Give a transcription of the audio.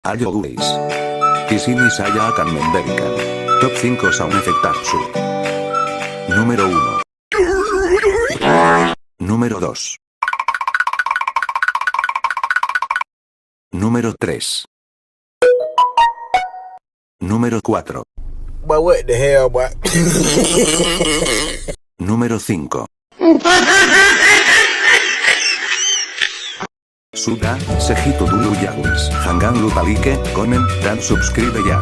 Ayo guys. Kisini saya akan memberikan top 5 sound effect Tatsu. Número 1. Número 2. Número 3. Número 4. But what the hell, boy? Número 5. Suda, Sejitu Dulu Yaguis, Hangan Lupalike, Conen, Dan suscribe ya.